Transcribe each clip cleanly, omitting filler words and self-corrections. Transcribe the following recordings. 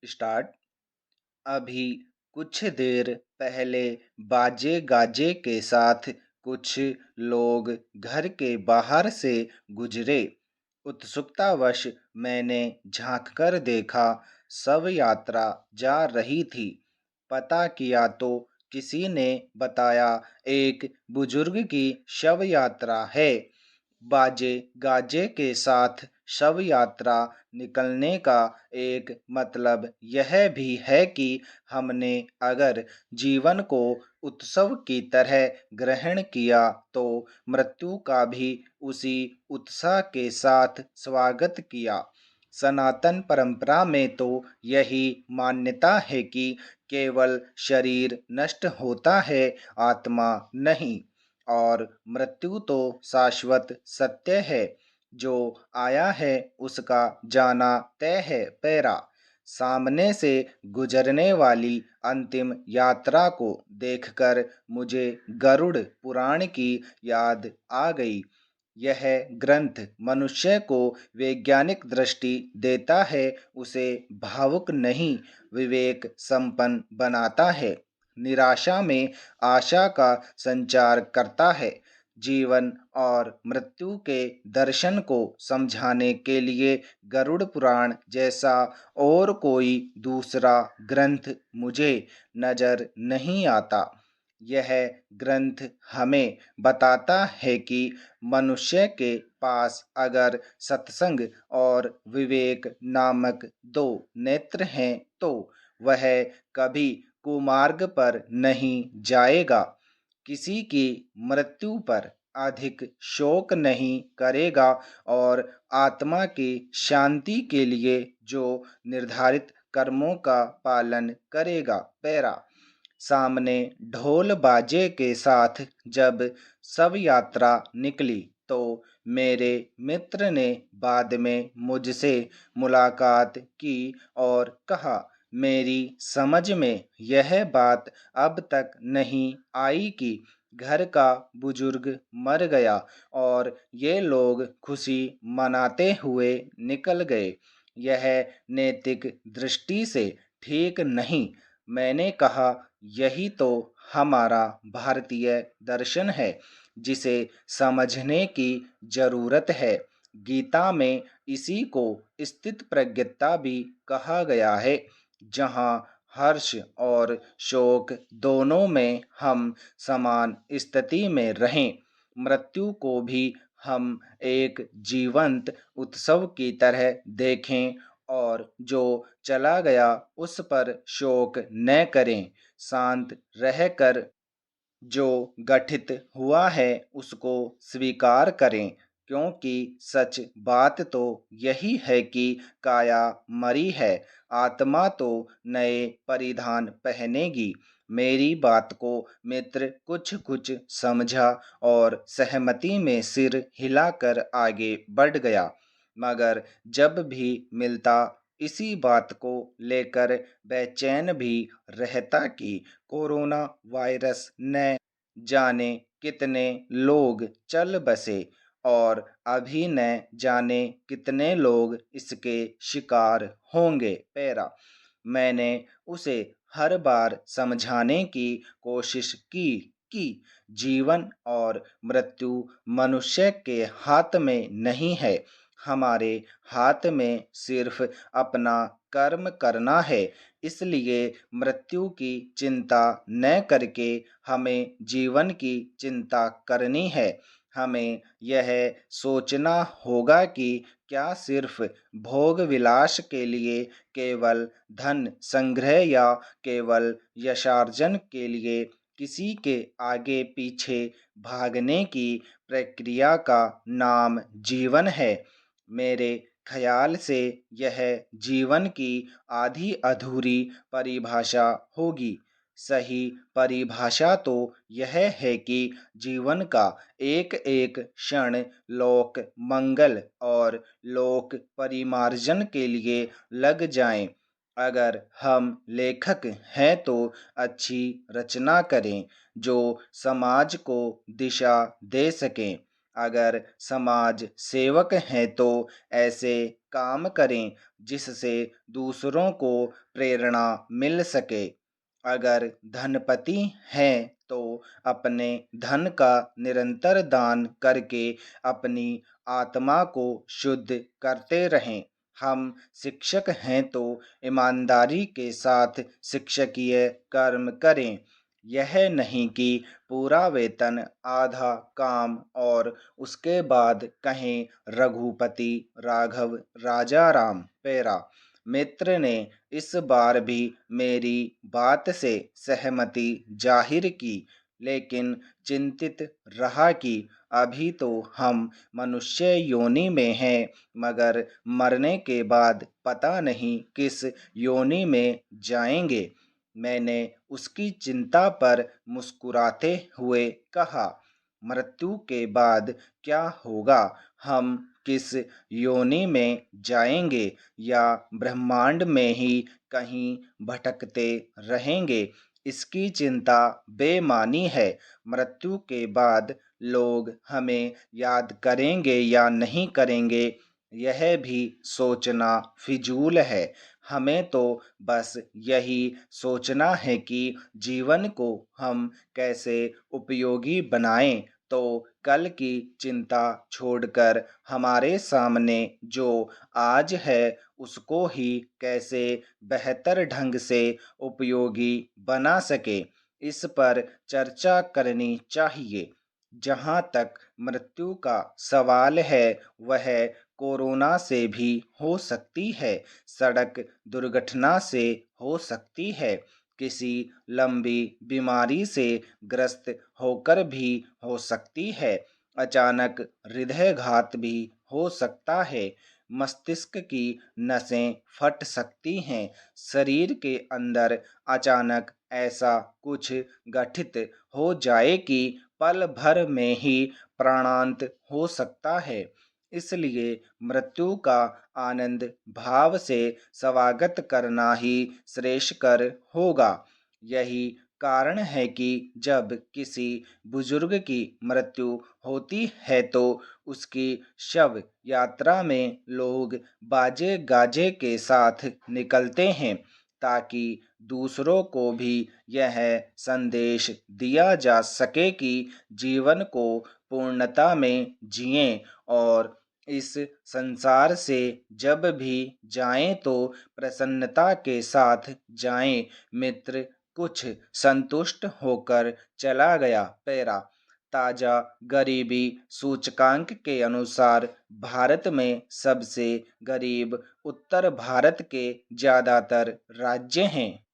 Start. अभी कुछ देर पहले बाजे गाजे के साथ कुछ लोग घर के बाहर से गुजरे। उत्सुकतावश मैंने झांककर देखा, शव यात्रा जा रही थी। पता किया तो किसी ने बताया एक बुजुर्ग की शव यात्रा है। बाजे गाजे के साथ शव यात्रा निकलने का एक मतलब यह भी है कि हमने अगर जीवन को उत्सव की तरह ग्रहण किया तो मृत्यु का भी उसी उत्साह के साथ स्वागत किया। सनातन परंपरा में तो यही मान्यता है कि केवल शरीर नष्ट होता है, आत्मा नहीं। और मृत्यु तो शाश्वत सत्य है। जो आया है उसका जाना तय है। पैरा। सामने से गुजरने वाली अंतिम यात्रा को देखकर मुझे गरुड़ पुराण की याद आ गई। यह ग्रंथ मनुष्य को वैज्ञानिक दृष्टि देता है, उसे भावुक नहीं, विवेक संपन्न बनाता है। निराशा में आशा का संचार करता है। जीवन और मृत्यु के दर्शन को समझाने के लिए गरुड़ पुराण जैसा और कोई दूसरा ग्रंथ मुझे नजर नहीं आता। यह ग्रंथ हमें बताता है कि मनुष्य के पास अगर सत्संग और विवेक नामक दो नेत्र हैं तो वह कभी कुमार्ग पर नहीं जाएगा, किसी की मृत्यु पर अधिक शोक नहीं करेगा और आत्मा की शांति के लिए जो निर्धारित कर्मों का पालन करेगा। पैरा। सामने ढोल बाजे के साथ जब शव यात्रा निकली तो मेरे मित्र ने बाद में मुझसे मुलाकात की और कहा, मेरी समझ में यह बात अब तक नहीं आई कि घर का बुजुर्ग मर गया और ये लोग खुशी मनाते हुए निकल गए। यह नैतिक दृष्टि से ठीक नहीं। मैंने कहा, यही तो हमारा भारतीय दर्शन है जिसे समझने की जरूरत है। गीता में इसी को स्थित प्रज्ञता भी कहा गया है, जहाँ हर्ष और शोक दोनों में हम समान स्थिति में रहें। मृत्यु को भी हम एक जीवंत उत्सव की तरह देखें और जो चला गया उस पर शोक न करें। शांत रहकर जो गठित हुआ है उसको स्वीकार करें, क्योंकि सच बात तो यही है कि काया मरी है, आत्मा तो नए परिधान पहनेगी। मेरी बात को मित्र कुछ कुछ समझा और सहमति में सिर हिलाकर आगे बढ़ गया। मगर जब भी मिलता इसी बात को लेकर बेचैन भी रहता कि कोरोना वायरस न जाने कितने लोग चल बसे और अभी न जाने कितने लोग इसके शिकार होंगे। पैरा। मैंने उसे हर बार समझाने की कोशिश की कि जीवन और मृत्यु मनुष्य के हाथ में नहीं है, हमारे हाथ में सिर्फ अपना कर्म करना है। इसलिए मृत्यु की चिंता न करके हमें जीवन की चिंता करनी है। हमें यह सोचना होगा कि क्या सिर्फ भोग विलास के लिए, केवल धन संग्रह या केवल यशार्जन के लिए किसी के आगे पीछे भागने की प्रक्रिया का नाम जीवन है। मेरे ख्याल से यह जीवन की आधी अधूरी परिभाषा होगी। सही परिभाषा तो यह है कि जीवन का एक एक क्षण लोक मंगल और लोक परिमार्जन के लिए लग जाए। अगर हम लेखक हैं तो अच्छी रचना करें जो समाज को दिशा दे सकें। अगर समाज सेवक हैं तो ऐसे काम करें जिससे दूसरों को प्रेरणा मिल सके। अगर धनपति हैं तो अपने धन का निरंतर दान करके अपनी आत्मा को शुद्ध करते रहें। हम शिक्षक हैं तो ईमानदारी के साथ शिक्षकीय कर्म करें। यह नहीं कि पूरा वेतन, आधा काम और उसके बाद कहें रघुपति राघव राजा राम। पैरा। मित्र ने इस बार भी मेरी बात से सहमति जाहिर की, लेकिन चिंतित रहा कि अभी तो हम मनुष्य योनि में हैं, मगर मरने के बाद पता नहीं किस योनि में जाएंगे। मैंने उसकी चिंता पर मुस्कुराते हुए कहा, मृत्यु के बाद क्या होगा? हम किस योनि में जाएंगे या ब्रह्मांड में ही कहीं भटकते रहेंगे? इसकी चिंता बेमानी है। मृत्यु के बाद लोग हमें याद करेंगे या नहीं करेंगे, यह भी सोचना फिजूल है। हमें तो बस यही सोचना है कि जीवन को हम कैसे उपयोगी बनाएं, तो कल की चिंता छोड़कर हमारे सामने जो आज है उसको ही कैसे बेहतर ढंग से उपयोगी बना सके, इस पर चर्चा करनी चाहिए। जहाँ तक मृत्यु का सवाल है, वह कोरोना से भी हो सकती है, सड़क दुर्घटना से हो सकती है, किसी लंबी बीमारी से ग्रस्त होकर भी हो सकती है, अचानक हृदयघात भी हो सकता है, मस्तिष्क की नसें फट सकती हैं, शरीर के अंदर अचानक ऐसा कुछ गठित हो जाए कि पल भर में ही प्राणांत हो सकता है। इसलिए मृत्यु का आनंद भाव से स्वागत करना ही श्रेयस्कर होगा। यही कारण है कि जब किसी बुजुर्ग की मृत्यु होती है तो उसकी शव यात्रा में लोग बाजे गाजे के साथ निकलते हैं, ताकि दूसरों को भी यह संदेश दिया जा सके कि जीवन को पूर्णता में जिएं और इस संसार से जब भी जाएं तो प्रसन्नता के साथ जाएं। मित्र कुछ संतुष्ट होकर चला गया। पैरा। ताजा गरीबी सूचकांक के अनुसार भारत में सबसे गरीब उत्तर भारत के ज्यादातर राज्य हैं,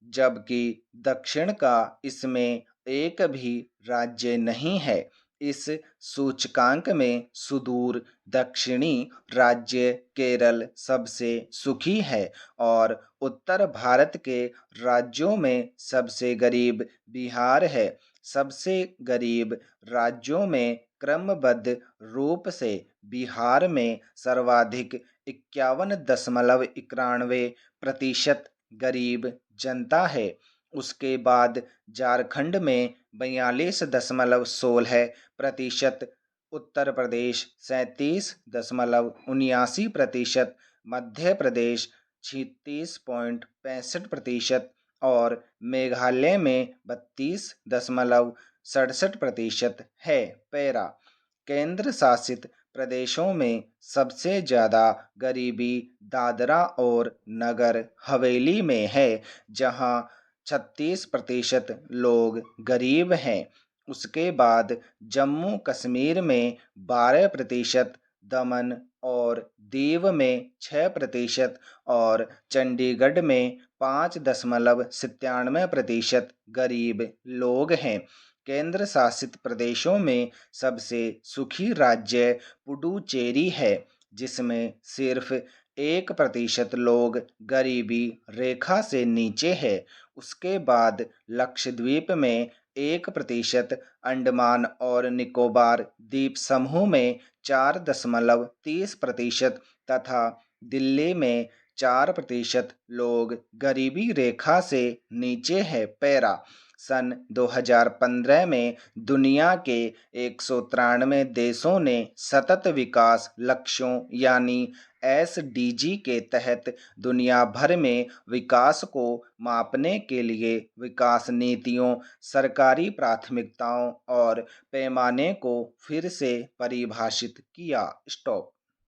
जबकि दक्षिण का इसमें एक भी राज्य नहीं है। इस सूचकांक में सुदूर दक्षिणी राज्य केरल सबसे सुखी है और उत्तर भारत के राज्यों में सबसे गरीब बिहार है। सबसे गरीब राज्यों में क्रमबद्ध रूप से बिहार में सर्वाधिक 51.91% गरीब जनता है। उसके बाद झारखंड में 42.16%, उत्तर प्रदेश 37.79%, मध्य प्रदेश 36.65% और मेघालय में 32.67% है। पैरा। केंद्र शासित प्रदेशों में सबसे ज़्यादा गरीबी दादरा और नगर हवेली में है, जहां 36% लोग गरीब हैं। उसके बाद जम्मू कश्मीर में 12%, दमन और दीव में 6% और चंडीगढ़ में 5.97% गरीब लोग हैं। केंद्र शासित प्रदेशों में सबसे सुखी राज्य पुडुचेरी है, जिसमें सिर्फ 1% लोग गरीबी रेखा से नीचे है। उसके बाद लक्षद्वीप में 1%, अंडमान और निकोबार द्वीप समूह में 4.30% तथा दिल्ली में 4% लोग गरीबी रेखा से नीचे है। पैरा। सन 2015 में दुनिया के 193 देशों ने सतत विकास लक्ष्यों यानी एसडीजी के तहत दुनिया भर में विकास को मापने के लिए विकास नीतियों, सरकारी प्राथमिकताओं और पैमाने को फिर से परिभाषित किया। स्टॉप।